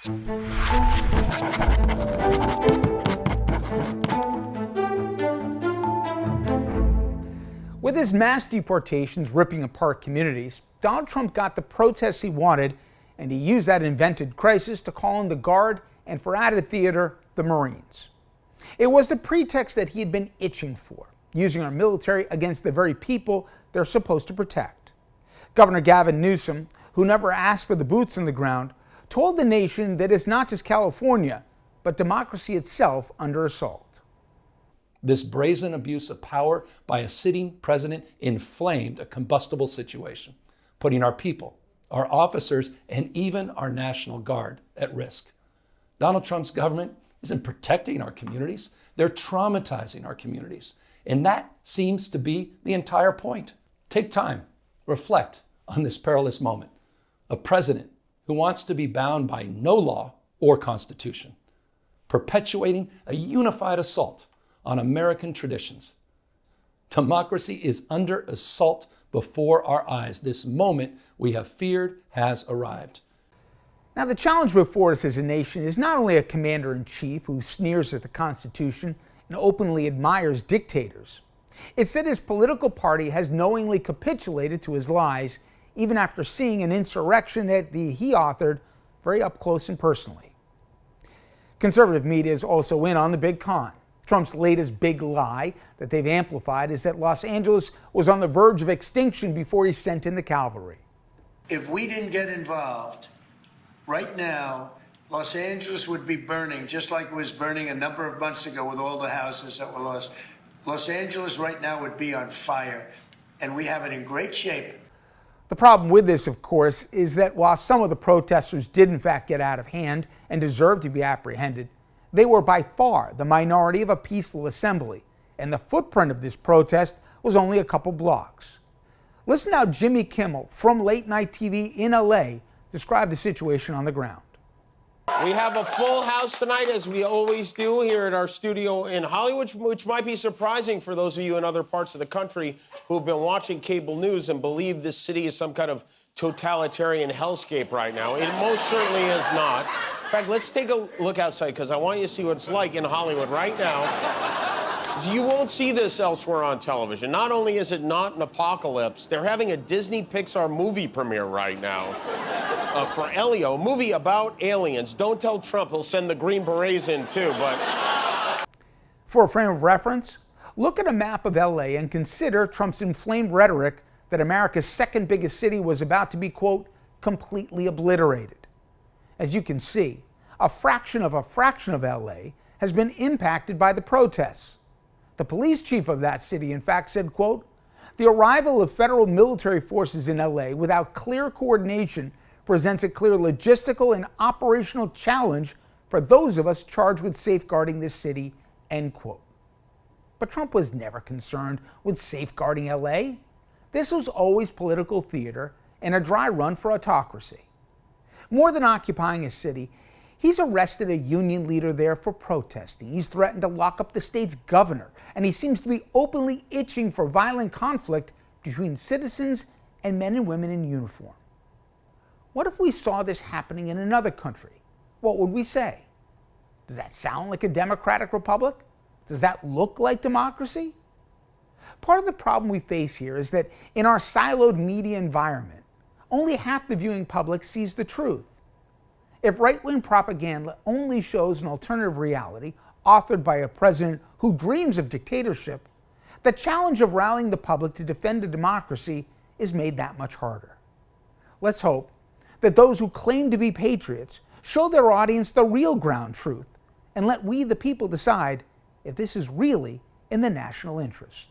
With his mass deportations ripping apart communities, Donald Trump got the protests he wanted, and he used that invented crisis to call in the Guard and, for added theater, the Marines. It was the pretext that he had been itching for, using our military against the very people they're supposed to protect. Governor Gavin Newsom, who never asked for the boots on the ground, told the nation that it's not just California, but democracy itself under assault. This brazen abuse of power by a sitting president inflamed a combustible situation, putting our people, our officers, and even our National Guard at risk. Donald Trump's government isn't protecting our communities, they're traumatizing our communities. And that seems to be the entire point. Take time, reflect on this perilous moment. A president who wants to be bound by no law or constitution, perpetuating a unified assault on American traditions. Democracy is under assault before our eyes. This moment we have feared has arrived. Now, the challenge before us as a nation is not only a commander-in-chief who sneers at the Constitution and openly admires dictators. It's that his political party has knowingly capitulated to his lies, even after seeing an insurrection that he authored very up close and personally. Conservative media is also in on the big con. Trump's latest big lie that they've amplified is that Los Angeles was on the verge of extinction before he sent in the cavalry. If we didn't get involved, right now, Los Angeles would be burning, just like it was burning a number of months ago with all the houses that were lost. Los Angeles right now would be on fire, and we have it in great shape. The problem with this, of course, is that while some of the protesters did in fact get out of hand and deserve to be apprehended, they were by far the minority of a peaceful assembly, and the footprint of this protest was only a couple blocks. Listen how Jimmy Kimmel from Late Night TV in LA described the situation on the ground. We have a full house tonight, as we always do here at our studio in Hollywood, which might be surprising for those of you in other parts of the country who have been watching cable news and believe this city is some kind of totalitarian hellscape right now. It most certainly is not. In fact, let's take a look outside, because I want you to see what it's like in Hollywood right now. You won't see this elsewhere on television. Not only is it not an apocalypse, they're having a Disney Pixar movie premiere right now for Elio, a movie about aliens. Don't tell Trump, he'll send the Green Berets in too, but... For a frame of reference, look at a map of LA and consider Trump's inflamed rhetoric that America's second biggest city was about to be, quote, completely obliterated. As you can see, a fraction of LA has been impacted by the protests. The police chief of that city, in fact, said, quote, the arrival of federal military forces in LA without clear coordination presents a clear logistical and operational challenge for those of us charged with safeguarding this city, end quote. But Trump was never concerned with safeguarding LA. This was always political theater and a dry run for autocracy. More than occupying a city, he's arrested a union leader there for protesting. He's threatened to lock up the state's governor, and he seems to be openly itching for violent conflict between citizens and men and women in uniform. What if we saw this happening in another country? What would we say? Does that sound like a democratic republic? Does that look like democracy? Part of the problem we face here is that in our siloed media environment, only half the viewing public sees the truth. If right-wing propaganda only shows an alternative reality authored by a president who dreams of dictatorship, the challenge of rallying the public to defend a democracy is made that much harder. Let's hope that those who claim to be patriots show their audience the real ground truth and let we, the people, decide if this is really in the national interest.